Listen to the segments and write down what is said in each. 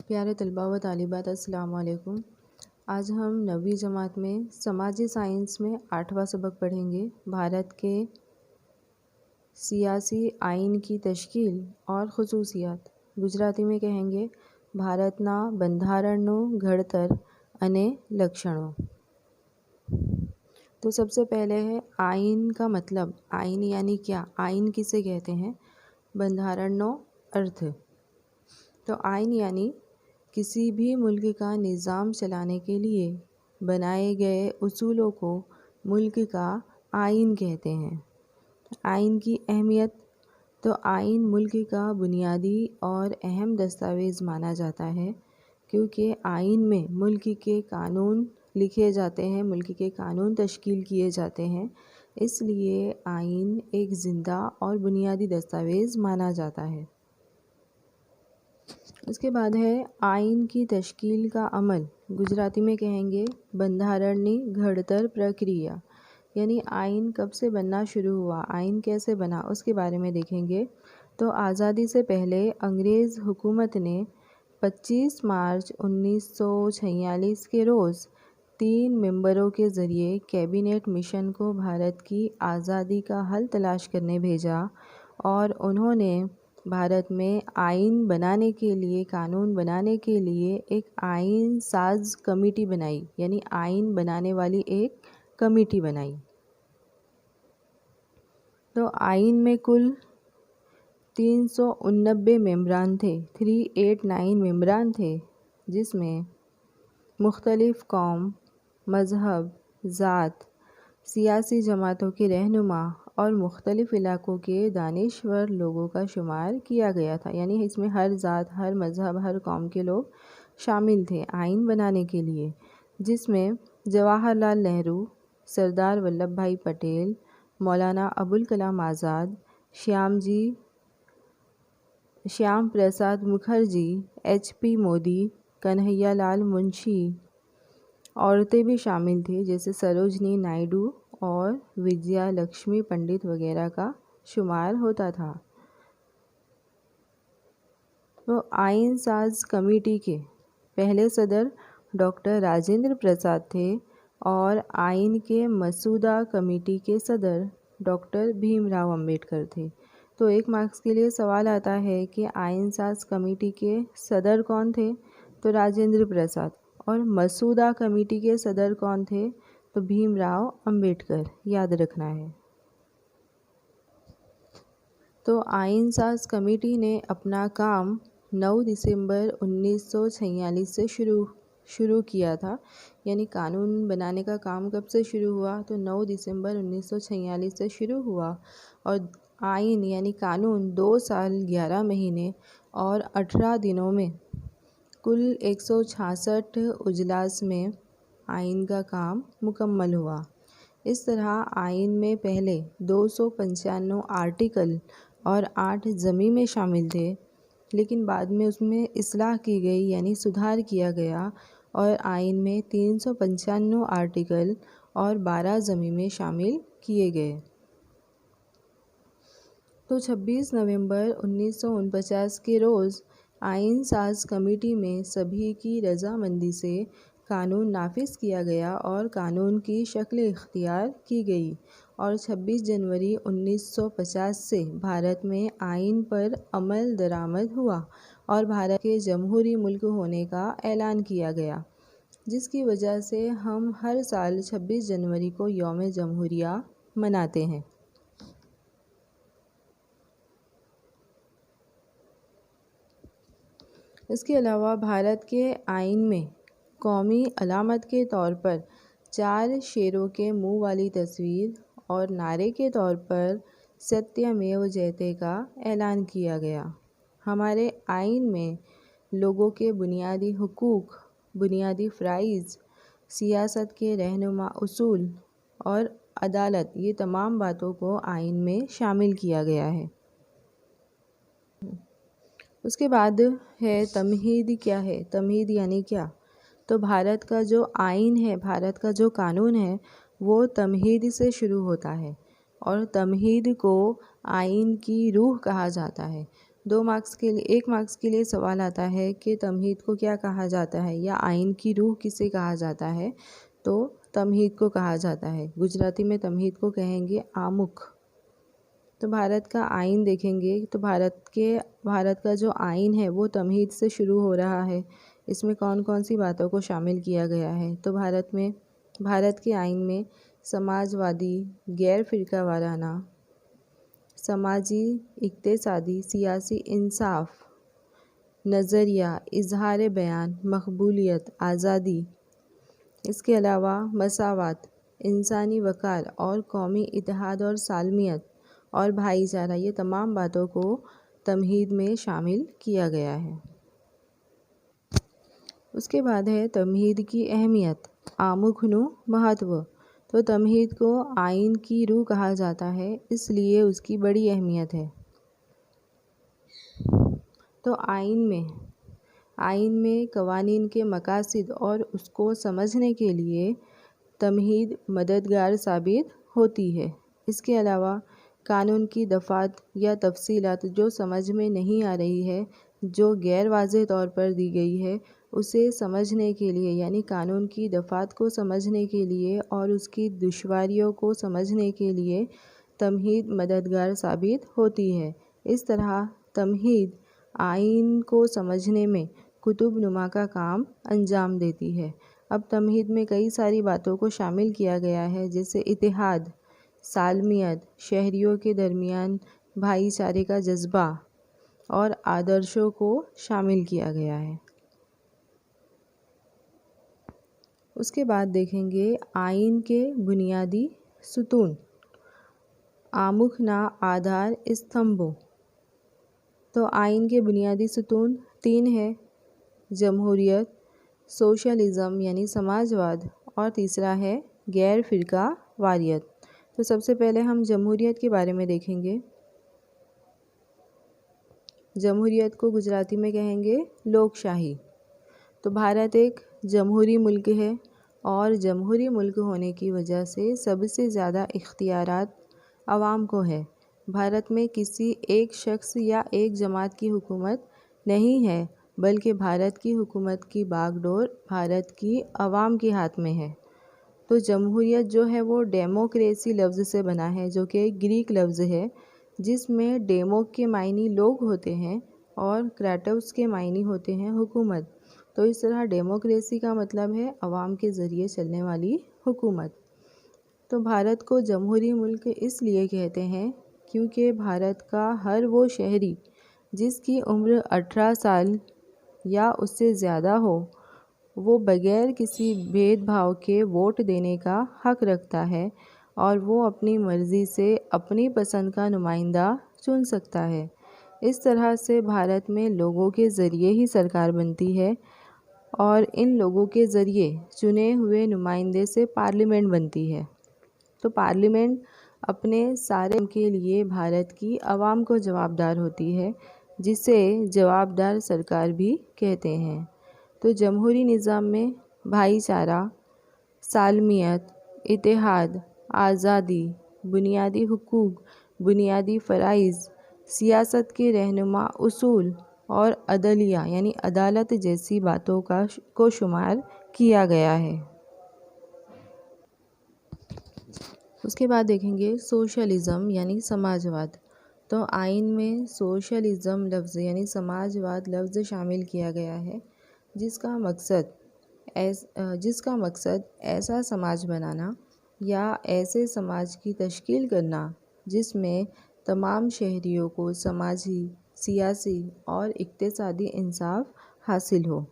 پیارے طلباء و طالبات، السلام علیکم۔ آج ہم 9ویں جماعت میں سماجی سائنس میں 8واں سبق پڑھیں گے، بھارت کے سیاسی آئین کی تشکیل اور خصوصیات۔ گجراتی میں کہیں گے بھارتنا બંધારણનું ઘડતર અને લક્ષણો۔ تو سب سے پہلے ہے آئین کا مطلب۔ آئین یعنی کیا؟ آئین کسے کہتے ہیں؟ બંધારણનો ارتھ۔ تو آئین یعنی کسی بھی ملک کا نظام چلانے کے لیے بنائے گئے اصولوں کو ملک کا آئین کہتے ہیں۔ آئین کی اہمیت۔ تو آئین ملک کا بنیادی اور اہم دستاویز مانا جاتا ہے، کیونکہ آئین میں ملک کے قانون لکھے جاتے ہیں، ملک کے قانون تشکیل کیے جاتے ہیں، اس لیے آئین ایک زندہ اور بنیادی دستاویز مانا جاتا ہے۔ اس کے بعد ہے آئین کی تشکیل کا عمل۔ گجراتی میں کہیں گے બંધારણની ઘડતર પ્રક્રિયા، یعنی آئین کب سے بننا شروع ہوا، آئین کیسے بنا، اس کے بارے میں دیکھیں گے۔ تو آزادی سے پہلے انگریز حکومت نے 25 مارچ 1946 کے روز 3 ممبروں کے ذریعے کیبنٹ مشن کو بھارت کی آزادی کا حل تلاش کرنے بھیجا، اور انہوں نے بھارت میں آئین بنانے کے لیے، قانون بنانے کے لیے ایک آئین ساز کمیٹی بنائی، یعنی آئین بنانے والی ایک کمیٹی بنائی۔ تو آئین میں کل 389 ممبران تھے، 389 ممبران تھے، جس میں مختلف قوم، مذہب، ذات، سیاسی جماعتوں کے رہنما اور مختلف علاقوں کے دانشور لوگوں کا شمار کیا گیا تھا، یعنی اس میں ہر ذات، ہر مذہب، ہر قوم کے لوگ شامل تھے آئین بنانے کے لیے، جس میں جواہر لال نہرو، سردار ولبھ بھائی پٹیل، مولانا ابوالکلام آزاد، شیام پرساد مکھرجی، HP مودی، کنہیا لال منشی۔ عورتیں بھی شامل تھیں، جیسے سروجنی نائیڈو اور وجیا لکشمی پنڈت وغیرہ کا شمار ہوتا تھا۔ تو آئین ساز کمیٹی کے پہلے صدر ڈاکٹر راجندر پرساد تھے، اور آئین کے مسودہ کمیٹی کے صدر ڈاکٹر بھیم راؤ امبیڈکر تھے۔ تو 1 مارکس کے لیے سوال آتا ہے کہ آئین ساز کمیٹی کے صدر کون تھے؟ تو راجندر پرساد۔ اور مسودہ کمیٹی کے صدر کون تھے؟ تو بھیم راؤ امبیڈکر، یاد رکھنا ہے۔ تو آئین ساز کمیٹی نے اپنا کام 9 دسمبر 1946 سے شروع کیا تھا، یعنی قانون بنانے کا کام کب سے شروع ہوا؟ تو 9 دسمبر 1946 سے شروع ہوا، اور آئین یعنی قانون 2 سال 11 مہینے اور 18 دنوں میں کل 166 اجلاس میں آئین کا کام مکمل ہوا۔ اس طرح آئین میں پہلے 295 آرٹیکل اور 8 ضمیمے میں شامل تھے، لیکن بعد میں اس میں اصلاح کی گئی، یعنی سدھار کیا گیا، اور آئین میں 395 آرٹیکل اور 12 ضمیمے شامل کیے گئے۔ تو 26 نومبر 1949 کے روز آئین ساز کمیٹی میں سبھی کی رضامندی سے قانون نافذ کیا گیا اور قانون کی شکل اختیار کی گئی، اور 26 جنوری 1950 سے بھارت میں آئین پر عمل درآمد ہوا اور بھارت کے جمہوری ملک ہونے کا اعلان کیا گیا، جس کی وجہ سے ہم ہر سال 26 جنوری کو یوم جمہوریہ مناتے ہیں۔ اس کے علاوہ بھارت کے آئین میں قومی علامت کے طور پر 4 شیروں کے منہ والی تصویر اور نعرے کے طور پر ستیہ میو جیتے کا اعلان کیا گیا۔ ہمارے آئین میں لوگوں کے بنیادی حقوق، بنیادی فرائض، سیاست کے رہنما اصول اور عدالت، یہ تمام باتوں کو آئین میں شامل کیا گیا ہے۔ اس کے بعد ہے تمہید۔ کیا ہے تمہید؟ یعنی کیا؟ تو بھارت کا جو آئین ہے، بھارت کا جو قانون ہے، وہ تمہید سے شروع ہوتا ہے، اور تمہید کو آئین کی روح کہا جاتا ہے۔ ایک مارکس کے لیے سوال آتا ہے کہ تمہید کو کیا کہا جاتا ہے یا آئین کی روح کسے کہا جاتا ہے، تو تمہید کو کہا جاتا ہے۔ گجراتی میں تمہید کو کہیں گے آمکھ۔ تو بھارت کا آئین دیکھیں گے تو بھارت کا جو آئین ہے وہ تمہید سے شروع ہو رہا ہے۔ اس میں کون کون سی باتوں کو شامل کیا گیا ہے؟ تو بھارت کے آئین میں سماج وادی، غیر فرقہ وارانہ، سماجی، اقتصادی، سیاسی انصاف، نظریہ، اظہار بیان، مقبولیت، آزادی، اس کے علاوہ مساوات، انسانی وقار اور قومی اتحاد اور سالمیت اور بھائی چارہ، یہ تمام باتوں کو تمہید میں شامل کیا گیا ہے۔ اس کے بعد ہے تمہید کی اہمیت، آمکھنو مہتو۔ تو تمہید کو آئین کی روح کہا جاتا ہے، اس لیے اس کی بڑی اہمیت ہے۔ تو آئین میں قوانین کے مقاصد اور اس کو سمجھنے کے لیے تمہید مددگار ثابت ہوتی ہے۔ اس کے علاوہ قانون کی دفعات یا تفصیلات جو سمجھ میں نہیں آ رہی ہے، جو غیر واضح طور پر دی گئی ہے، اسے سمجھنے کے لیے، یعنی قانون کی دفعات کو سمجھنے کے لیے اور اس کی دشواریوں کو سمجھنے کے لیے تمہید مددگار ثابت ہوتی ہے۔ اس طرح تمہید آئین کو سمجھنے میں قطب نما کا کام انجام دیتی ہے۔ اب تمہید میں کئی ساری باتوں کو شامل کیا گیا ہے، جیسے اتحاد، سالمیت، شہریوں کے درمیان بھائی چارے کا جذبہ اور آدرشوں کو شامل کیا گیا ہے۔ اس کے بعد دیکھیں گے آئین کے بنیادی ستون، آمکھنا آدھار استمبھوں۔ تو آئین کے بنیادی ستون 3 ہیں: جمہوریت، سوشلزم یعنی سماجواد، اور تیسرا ہے غیر فرقہ واریت۔ تو سب سے پہلے ہم جمہوریت کے بارے میں دیکھیں گے۔ جمہوریت کو گجراتی میں کہیں گے لوک شاہی۔ تو بھارت ایک جمہوری ملک ہے اور جمہوری ملک ہونے کی وجہ سے سب سے زیادہ اختیارات عوام کو ہے۔ بھارت میں کسی ایک شخص یا ایک جماعت کی حکومت نہیں ہے، بلکہ بھارت کی حکومت کی باغ ڈور بھارت کی عوام کے ہاتھ میں ہے۔ تو جمہوریت جو ہے وہ ڈیموکریسی لفظ سے بنا ہے، جو کہ ایک گریک لفظ ہے، جس میں ڈیموک کے معنی لوگ ہوتے ہیں اور کریٹوس کے معنی ہوتے ہیں حکومت۔ تو اس طرح ڈیموکریسی کا مطلب ہے عوام کے ذریعے چلنے والی حکومت۔ تو بھارت کو جمہوری ملک اس لیے کہتے ہیں کیونکہ بھارت کا ہر وہ شہری جس کی عمر 18 سال یا اس سے زیادہ ہو، وہ بغیر کسی بھید بھاؤ کے ووٹ دینے کا حق رکھتا ہے اور وہ اپنی مرضی سے اپنی پسند کا نمائندہ چن سکتا ہے۔ اس طرح سے بھارت میں لوگوں کے ذریعے ہی سرکار بنتی ہے اور ان لوگوں کے ذریعے چنے ہوئے نمائندے سے پارلیمنٹ بنتی ہے۔ تو پارلیمنٹ اپنے سارے کام کے لیے بھارت کی عوام کو جوابدار ہوتی ہے، جسے جوابدار سرکار بھی کہتے ہیں۔ تو جمہوری نظام میں بھائی چارہ، سالمیت، اتحاد، آزادی، بنیادی حقوق، بنیادی فرائض، سیاست کے رہنما اصول اور عدلیہ یعنی عدالت جیسی باتوں کو شمار کیا گیا ہے۔ اس کے بعد دیکھیں گے سوشلزم یعنی سماجواد۔ تو آئین میں سوشلزم لفظ یعنی سماجواد لفظ شامل کیا گیا ہے، جس کا مقصد ایسا سماج بنانا یا ایسے سماج کی تشکیل کرنا جس میں تمام شہریوں کو سماجی، سیاسی اور اقتصادی انصاف حاصل ہو۔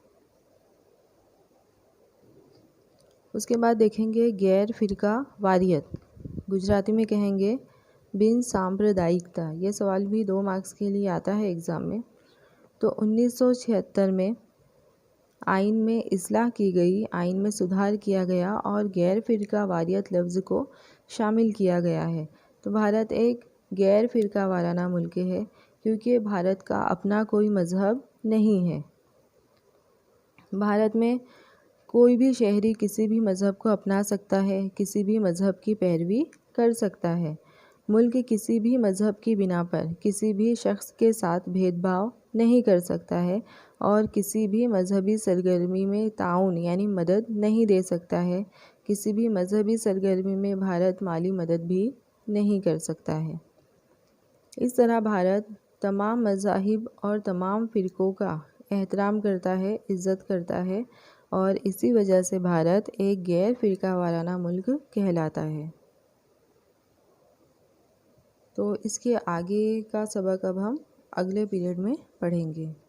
اس کے بعد دیکھیں گے غیر فرقہ واریت، گجراتی میں کہیں گے بن سامپردائکتا۔ یہ سوال بھی 2 مارکس کے لیے آتا ہے ایگزام میں۔ تو 1976 میں آئین میں اصلاح کی گئی، آئین میں سدھار کیا گیا اور غیر فرقہ واریت لفظ کو شامل کیا گیا ہے۔ تو بھارت ایک غیر فرقہ وارانہ ملک ہے کیونکہ بھارت کا اپنا کوئی مذہب نہیں ہے۔ بھارت میں کوئی بھی شہری کسی بھی مذہب کو اپنا سکتا ہے، کسی بھی مذہب کی پیروی کر سکتا ہے۔ ملک کسی بھی مذہب کی بنا پر کسی بھی شخص کے ساتھ بھید بھاؤ نہیں کر سکتا ہے اور کسی بھی مذہبی سرگرمی میں تعاون یعنی مدد نہیں دے سکتا ہے۔ کسی بھی مذہبی سرگرمی میں بھارت مالی مدد بھی نہیں کر سکتا ہے۔ اس طرح بھارت تمام مذاہب اور تمام فرقوں کا احترام کرتا ہے، عزت کرتا ہے اور اسی وجہ سے بھارت ایک غیر فرقہ وارانہ ملک کہلاتا ہے۔ تو اس کے آگے کا سبق اب ہم اگلے پیریڈ میں پڑھیں گے۔